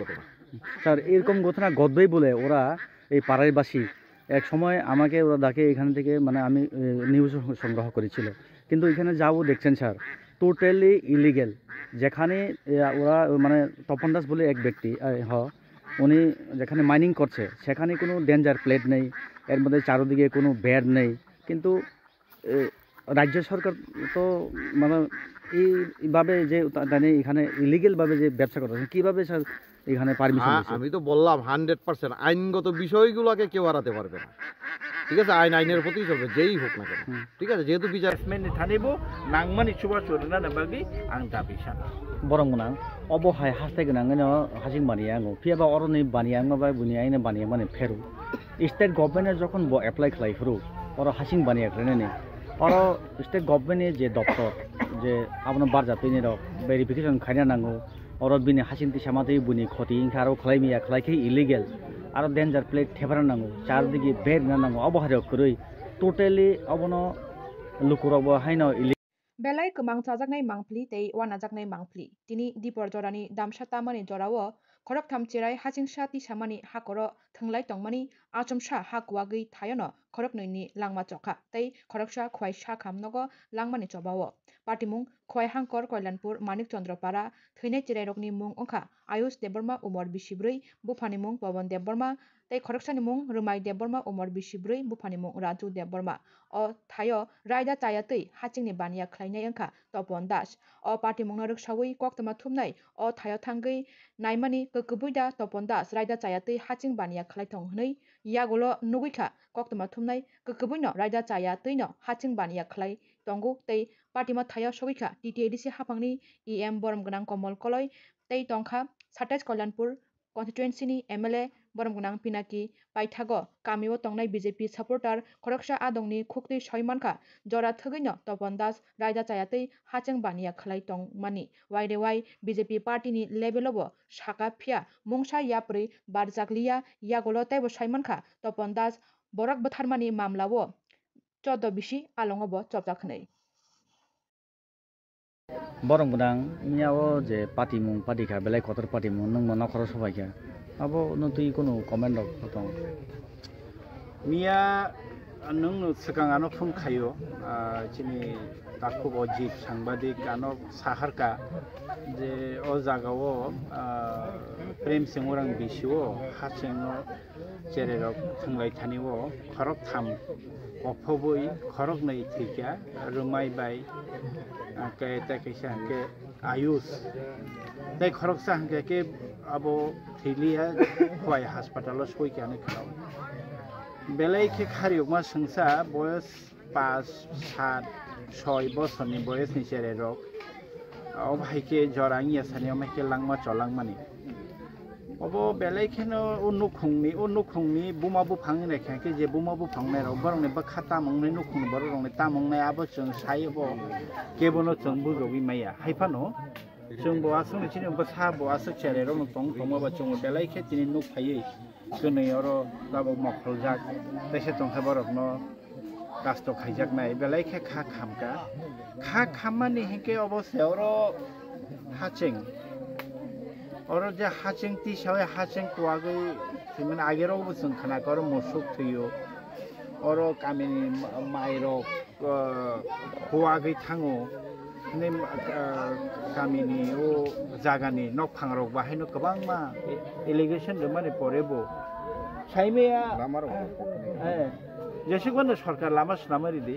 ঘটনা। স্যার এরকম ঘটনা ঘটবেই বলে ওরা এই পাড়ারবাসী এক সময় আমাকে ওরা ডাকে এখান থেকে, মানে আমি নিউজ সংগ্রহ করেছিল, কিন্তু এখানে যাবো দেখছেন স্যার টোটালি ইলিগেল। যেখানে ওরা মানে তপন দাস বলে এক ব্যক্তি উনি যেখানে মাইনিং করছে সেখানে কোনো ডেঞ্জার প্লেট নেই, এর মধ্যে চারদিকে কোনো বেড নেই, কিন্তু রাজ্য সরকার তো মানে এইভাবে যে এখানে ইলিগেলভাবে যে ব্যবসা করতেছে কীভাবে স্যার এখানে পারমিশন? আমি তো বললাম 100% আইনগত বিষয়গুলোকে কেউ হারাতে পারবে না, ঠিক আছে? আইনের প্রতি চলবে যেই হোক না কেন, ঠিক আছে? যেহেতু বিচার থানিবো নাংমানি সুবা চুরনা নাবাগি আং দাবি সানা বরং গোনাं অবহাय हास्थाय गोनां हासिं बानिया आङो फियाबा अरनि बानिया माबा बुनिया आइने बानिया माने फेरु स्टेट गभर्नमेन्ट जखन एप्लाइ खालायफोरु अर हासिं बानिया ग्रेनेने अर स्टेट गभर्नमेन्ट जे दप्तर जे आपनो बारजातैनि रक भेरिफिकेशन खायना नांगौ अर बिनि हासिं तिसामातै बुनि खति इंखारो खालायमिया खालायखै इलिगेल आरो डेन्जार प्लेट थेफारा नांगौ चारदिगे बेर नांगौ अबहाय खरै totally अबनो लुकुरावबो हाइनो Belai kemang cajaknai mangpli tei wanajaknai mangpli. Tini dipor jorani damsha tamani jorawo korok tham chirai hachingsa ti samani hakoro thenglai tongmani achomsa hakwagui thayono korok noini langma chokha tei koroksa khwai sa khamnogo langmani chobawo. Partimung khwai hangkor Koilanpur Manik Chandropara thwinai chirai rokni mung ongkha Ayush Deborma Umar Bisibrui bufani mung Pawan Deborma tei khoroksani mung Rumai Deborma Umar Bisibrui bufani mung Raju Deborma. O thayo raida tayatui hachingni baniya khlainai ongkha Topon Das. O party mung naruk sawi koktama thumnai o thayo thangui naimani kukubuida Topon Das raida tayatui haching baniya khlaithong hnoi yagolo nuguikha koktama thumnai kukubuino raida tayatui no haching baniya khlai tongu tei party ma thayo sawikha TTADC hapangni EM Borom Gnang Komol Koloi tei tongkha 27 Koilanpur constituency ni MLA Borom Gnang Pinaki Paithago kamio tongnai BJP supporter khoroksa adongni khukti soimankha jora thugino Topon Das raida chayatui hacheng baniya khlai tongmani wairewai BJP party ni levelobo saka phia mungsa yapri barjakliya yagolo taibo soimankha Topon Das borok botharmani mamlawo 14 bisi alongobo chopjakhnai Borong Gnang miao je party mung party kha belai kotor party mung nang mana khoro sabai kha abo no tui kono comment dok potong মিয়া নং সিগাং আনো phone খাইও চিনি তাকু অজিত সাংবাদিক আনো সাহারকা যে ও জাগাও প্রেম সিংরং বিসিও হাসিং চেরেরক থাংলাই থানিও খরক থাম অফবই খরক নাই থিকা রুমাই বাই কে তাকেসা কে আয়ুষ তাই খরক সাংকে কে আবো থিলিয়া খয় হাসপাতাল সইকানে খাও Belai ke khari ma sengsa boyos 5-7-6 বছরনি বয়স ni chere rok obhai ke jorang ya sani ma ke langma cholangmani obo belai ke no unukhungni buma bu phangni rekha ke je buma bu phangnai rok borong ne ba khata mongnai nukhung borong ne ta mongnai abo chung saibo kebono chung bu rogi maya haifano chung bo asung ni chini ba sa bo asu chere rok tong tongma ba chung belai ke chini nuk phai Kunai oro dabo mokhljak tese tongkha borok no kasto khaijak nai belai khe kha khamani heke obose oro haching oro je haching ti sawe haching kwagui thimen agero busung khana kor musuk thiyo oro kamini mairo kwagui thango ne kamini o jagani nok phangrok bahai no kabang ma allegation de mane porebo সাইমেয়া হ্যাঁ যেসেগুলো সরকার লামা সুনামারি দি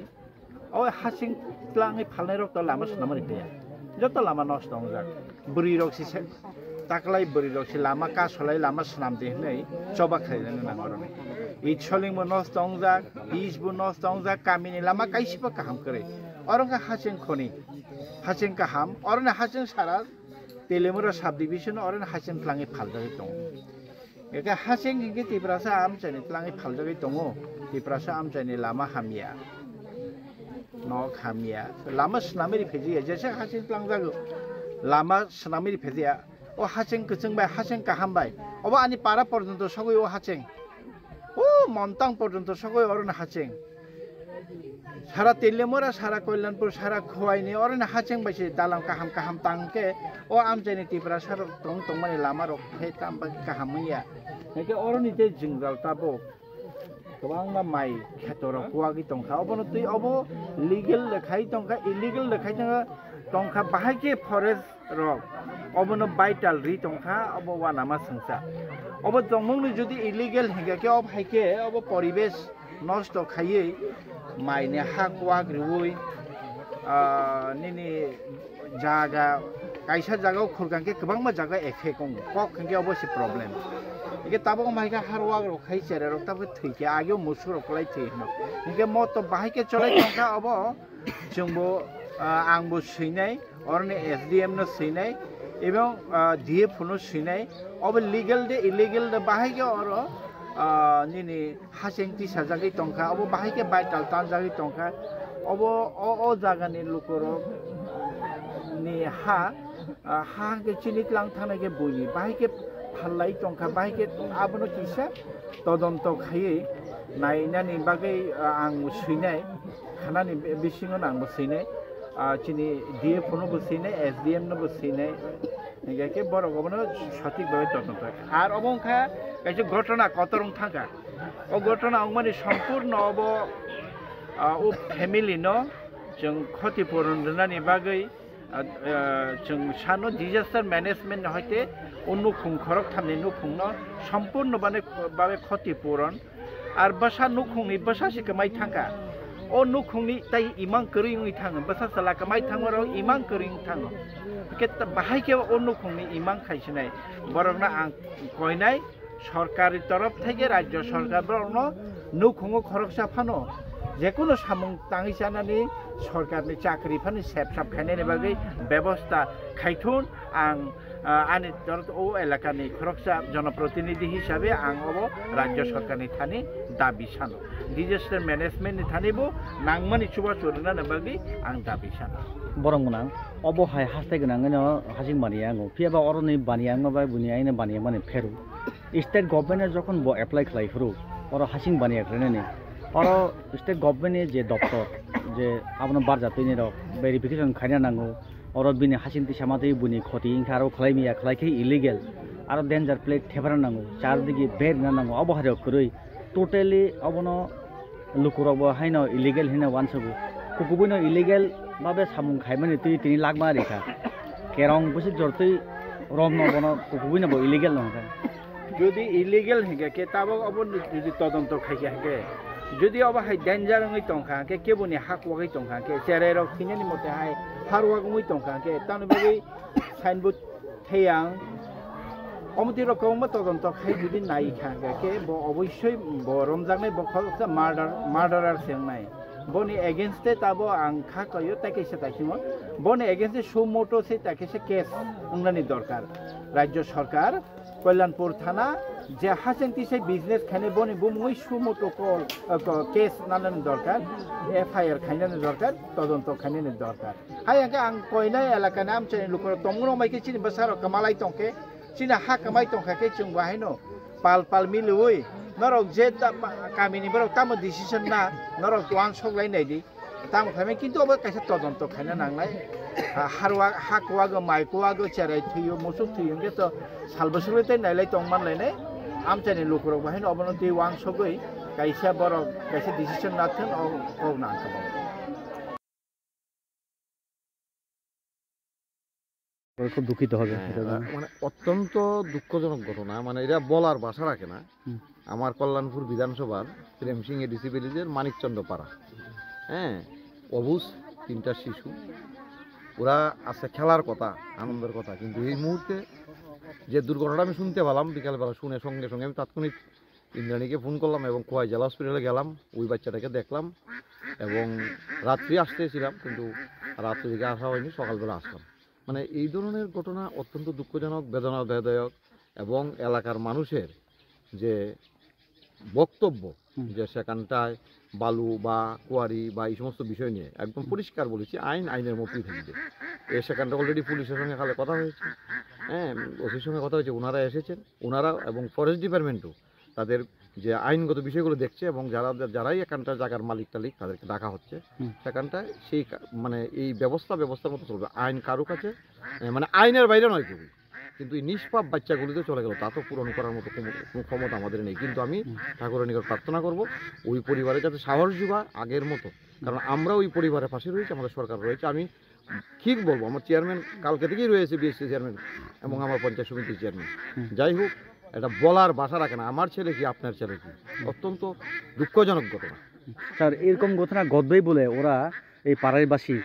ও হাসিং প্লাঙে ফালনাই rock তো লামা সুনামারি দেয়া যত লামা নষ্ট হয়ে যাক বুড়ি রকসি তাকলাই বুড়ি রকসি লামা কা সলাই লামা সুনাম দে হই চবা খাইলানো নাঙ্গরনে ই ছলিংবো নষ্ট হয়ে যাক বিজবো নষ্ট হয়ে যাক কামিনি লামা কাইসিবা কাহাম করে অরঙ্গা হাসিং খনি হাসিং কাহাম অরনে হাসিং সারা তেলেমুরা সাব ডিভিশন অরনে হাসিং প্লাঙে ফালদাই দং Eka hasing hingga tiprasa amcani telangi faljagai tongo tiprasa amcani lama hamia nok hamia lama senamiri pheji ya jasa hasing telang lama senamiri pheji ya o hasing keceng bai hasing kaham bai oba ani para porjonto sogoi o hasing o montang porjonto sogoi orona hasing সারা তেলেমরা সারা কল্যাণপুর সারা খোয়াইনি অরনে হাচেং বাইছে দালাম কাহাম কাহাম তাংকে ও আমচাইনি টিপরা সারা তং তংমানি লাमा rock थे तांबा काहामैया एके अरनि ते जिंगाल ताबो गोबां माइ खेतरक कुवागि तंखा अबनो तुइ अबो लीगल लेखाइ तंखा इलीगल लेखाइ तंखा बाहायके फरेस्ट रक अबनो बाइटाल रि तंखा अबो वानामा संसा अबो जंगमनि जुदि इलीगल हिगाके अब हाइके अबो परिवेश नष्ट खायै माइने हा कुवाग्रिवै निनि जागा कायसा जागा खुरगांके गोबां जागा एखे कं कक खंगे अबसे प्रॉब्लम इके ताबो माइका हारवाग रखाइ चेरे रक ताबो थैके आगे मुसुर रखलाइ थैनो इके मत बाहायके चलाइ तंखा अबो जोंबो आंबो सैनाय अरने एसडीएम न सैनाय एवं डीएफ नो सैनाय अब लीगल दे इलीगल दे बाहायके अर निनि हासेंति साजागै तंखा अब बाहायके बाइटाल तान जागै तंखा अब ओ जागानि लुकरक नि हा के चिनिक लां थानागे बुयि बाहायके फाल्लाइ तंखा बाहायके आबनो किसा तदन्त खायै नायनानि बागै आं सैनाय खानानि बिसिङाव आंबो सैनाय चिनि डीएफ नो बसैनाय एसडीएम नो बसैनाय निगाके बर गबनो सঠিক ভাবে তদন্ত আর অবংখা কিছু ঘটনা কতরং থাকা ও ঘটনা মানে সম্পূর্ণ অব ও ফ্যামিলি ন जों ক্ষতিপূরণ দিনানি বাগै जों सानो डिजास्टार मैनेजमेंट हयते अनुखुं खरक थामनि नुखुंनो सम्पूर्ण बाने क्षतिपूरण आर बसा नुखुंनि बसासि कमाइ थांगा ओ नुखुंनि ताइ इमां करिङै थाङो बसा सला कमाइ थाङो इमां करिङ थाङो के बाहायके ओ नुखुंनि इमां खाइसिनाय बरंना आं कयनाय सरकारि तरफ থেকে राज्य सरकार बरंनो नुखुङो खरकसा फानो जेकुनो सामुं ताङै जानानै सरकारनि चाकरि फानि सेबसाब खायनायनि बागै बेबस्था खायथुन आं आंनि ओ एलाकानि खरकसा जनप्रतिनिधि हिसाबै आं अब राज्य सरकारनि थानि दाबि सानो डिजास्टार मेनेजमेन्टनि थानिबो नांमानि सुबा सुरनानि बागै आं दाबि सानो बरं गोनां अबहाय हास्थाय गोनां हाजिं बानिया आङो फियाबा अरनि बानिया आङो बुनि आइने बानिया माने फेरु स्टेट गभर्नमेन्ट जखन ब एप्लाइ खालायफोरु अर हासिं बानिया खालायनानै अर स्टेट गभर्नमेन्टनि जे दप्तर जे आपनो बारजातैनि रक भेरिफिकेशन खायना नांगौ और बिनि हासिंति सामादै बुनि खति इंखारो खलायमिया खलायखै इलीगल आरो डेन्जर प्लेट थेफारा नांगौ चार दिगि बेर ना नांगौ अबहाय करै टोटली अबनो लुकुरबो हाइनो इलीगल हिना वानसबो कुकुबनो इलीगल बाबे सामुं खायमानि तुइ 3 लाख मा रेखा केरं बसि जरतै रम न बनो कुकुबनो बो इलीगल नंगा যদি ইলিগেল হিগাকে তাবো अब যদি তদন্ত খাইকে যদি অবহাই ডেঞ্জার ngै tongkhaके केबोनि हाकवागै tongkhaके चेरेरक थिनेनि मते हाय हारवागै tongkhaके तानि बागै साइनबोर्ड थैयां अमति रकम तदন্ত खाइ যদি नाय खाके ब अवश्य ब रमजागनै बखलसा मार्डारार सेंनाय बनि एगेंस्टे ताबो आं खाकयो ताकेसे ताकिमो बनि एगेंस्टे सुमोटो से ताकेसे केस उंनानि दरकार राज्य सरकार कल्याणपुर थाना जे हासेंति से बिजनेस खाने बनि बुमुई सुमोटो कल केस नानानि दरकार एफआईआर खाइनानि दरकार तदন্ত खाइनानि दरकार हाय आं कयनाय एलाका नाम चेनि लुकर तंगनो माइके चिनि बसार कमालाय तंके चिना हा कमाय तंखाके जों बाहायनो पाल मिलुय नरक जे कामिनि बरक ताम डिसिजन ना नरक वान सकलायनायदि ताम खामे किन्तु अब कायसे तदন্ত खायना नांनाय हारवा हाकवागो माइकवागो चेराय थैयो मोसुक थैयो गेतो सालबसुलैते नायलाय तंमानलायनाय आमचानि लुकरक बाहायनो अबनति वान सकै कायसे बरक कायसे डिसिजन नाथोन औ नांखाबाय খুব দুঃখিত হবে মানে অত্যন্ত দুঃখজনক ঘটনা মানে এটা বলার ভাষা রাখে না আমার কল্যাণপুর বিধানসভার প্রেমসিং এডিসি ভিলেজের মানিকচন্দ্র পাড়া হ্যাঁ অবুজ 3টা শিশু ওরা আছে খেলার কথা আনন্দের কথা কিন্তু এই মুহূর্তে যে দুর্ঘটনাটা আমি শুনতে পেলাম বিকালবেলা শুনে সঙ্গে সঙ্গে আমি তাৎক্ষণিক ইন্দ্রাণীকে ফোন করলাম এবং খোয়াই জেলা হসপিটালে গেলাম ওই বাচ্চাটাকে দেখলাম এবং রাত্রি আসতেছিলাম কিন্তু রাত্রি দিকে আসা হয়নি সকালবেলা আসলাম মানে এই ধরনের ঘটনা অত্যন্ত দুঃখজনক বেদনাদায়ক এবং এলাকার মানুষের যে বক্তব্য যে সেখানটায় বালু বা কোয়ারি বা এই সমস্ত বিষয় নিয়ে একদম পরিষ্কার বলেছি আইনের মতোই থাকবে সেখানটা অলরেডি পুলিশের সঙ্গে কালে কথা হয়েছে হ্যাঁ ওসির সঙ্গে কথা হয়েছে ওনারা এসেছেন ওনারা এবং ফরেস্ট ডিপার্টমেন্টও তাদের যে আইনগত বিষয়গুলো দেখছে এবং যারাই এখানটা জায়গার মালিক টালিক তাদেরকে ডাকা হচ্ছে হুম। সেখানটায় সেই মানে এই ব্যবস্থার মতো চলবে। আইন কারো কাছে মানে আইনের বাইরে নয় কেউ, কিন্তু এই নিষ্পাপ বাচ্চাগুলিতে চলে গেল তা তো পূরণ করার মতো কোনো ক্ষমতা আমাদের নেই। কিন্তু আমি ঠাকুরের নিকট প্রার্থনা করব ওই পরিবারে যাতে সাহস যোগা আগের মতো, কারণ আমরা ওই পরিবারের পাশে রয়েছি, আমাদের সরকার রয়েছে। আমি ঠিক বলবো, আমার চেয়ারম্যান কালকে থেকেই রয়েছে, বিএসসি চেয়ারম্যান এবং আমার পঞ্চায়েত সমিতির চেয়ারম্যান। যাই হোক, এটা বলার ভাষা রাখে না, আমার ছেলে কি আপনার ছেলে কি, অত্যন্ত দুঃখজনক ঘটনা। স্যার এরকম ঘটনা ঘটবেই বলে ওরা এই পাড়ার বাসী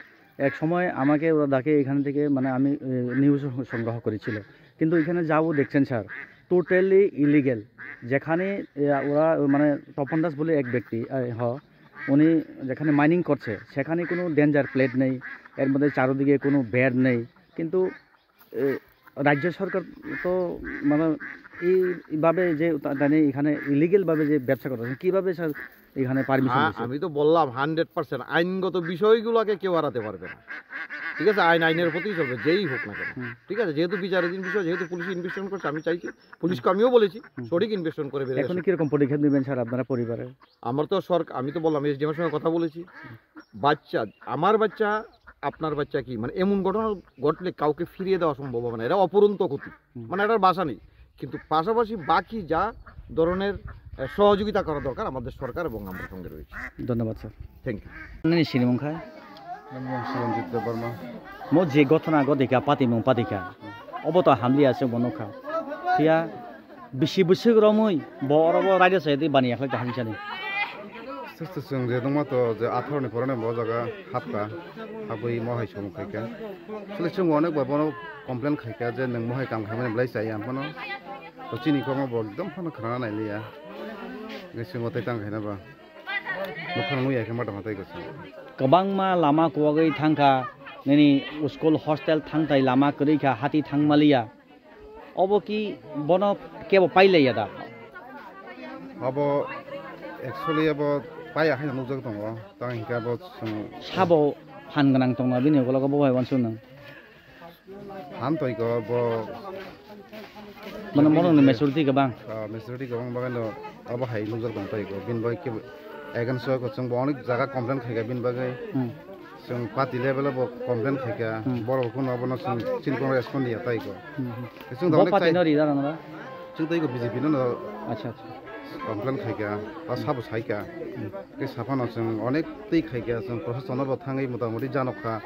এক সময় আমাকে ওরা ডাকে এখান থেকে, মানে আমি নিউজ সংগ্রহ করেছিল, কিন্তু এখানে যাবো দেখছেন স্যার টোটালি ইলিগেল। যেখানে ওরা মানে তপন দাস বলে এক ব্যক্তি উনি যেখানে মাইনিং করছে সেখানে কোনো ডেঞ্জার প্লেট নেই, এর মধ্যে চারদিকে কোনো বেড নেই, কিন্তু রাজ্য সরকার তো মানে এইভাবে যে মানে এখানে ইলিগেলভাবে যে ব্যবসা করতেছে কীভাবে স্যার এখানে পারমিশন? আমি তো বললাম 100% আইনগত বিষয়গুলোকে কেউ হারাতে পারবে না, ঠিক আছে? আইনের প্রতিই চলবে, যেই হোক না কেন, ঠিক আছে? যেহেতু বিচারাধীন বিষয়, যেহেতু পুলিশ ইনভেস্টিগেশন করছে, আমি চাইছি পুলিশকে আমিও বলেছি সঠিক ইনভেস্টিগেশন করে বেরিয়ে এখন আসুক। কীরকম পদক্ষেপ নেবেন স্যার আপনারা পরিবারে? আমার তো আমি তো বললাম এসডিএমের সঙ্গে কথা বলেছি। বাচ্চা, আমার বাচ্চা আপনার বাচ্চা কি, মানে এমন ঘটনা ঘটলে কাউকে ফিরিয়ে দেওয়া সম্ভব হবে না, এটা অপরন্ত ক্ষতি, মানে এটার বাসা নেই। কিন্তু পাশাপাশি বাকি যা ধরনের সহযোগিতা করা দরকার আমাদের সরকার এবং আমরা সঙ্গে রয়েছে। ধন্যবাদ স্যার, থ্যাংক ইউ। সিনেমংখায় Sujit Barma. mo je gotona godika pati mong patika oboto hamli ase bonokha tia bisi busuk romoi borobo radio saidi bani akhlak ta hamchani Sister Sung, the Domato, the attorney for an Bozaga, Hapka, Habi Mohai Shum Kaka. Selection one of Bono complaint Kaka, then Mohai Kam Haman Blaze I am Bono. Ochini Koma Bog, don't find a Karana Elia. This is what I think I never. Look on me, I come out of my take. kabangma lama kuwagai thangka neni school hostel thangtai lama krika hati thangmalia obo ki bono kebo paile yada About actually about Paya Hana Muzatongo, talking about some sabo hanganang tongna bini gologo boy wansunang Hantoiko, mana mono ni mesurti kabang Mr. Going Bagano, about Hai Muzaton Taiko, been by Egan Circle, some Bonic Zaga complaint Hagabin Bagay. Some party level of complaint Haga, Borokun, some Chincon Respondia Taiko. It's bo pati no ri dara na Chutaiko busy Pino acha acha complaint Haga, or Sabus Haika. This happened on some Onek Tik Haga, some professional of Tangi Mutamuri Janoka,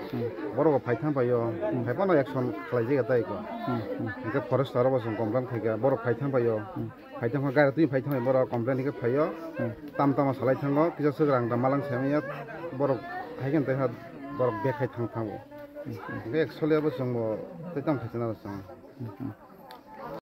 Borok Paitan Payo, Hapana action Klaziga Taiko. The forest was some complaint Haga, Borok Paitan Payo, Paitan Hagati, Paitan, Borok complaining Payo, Tam Thomas Halatango, Kisasurang, the Malang Samia, Borok Hagan, they had Borok Bekai Tango. Actually, I was some, they don't have another song.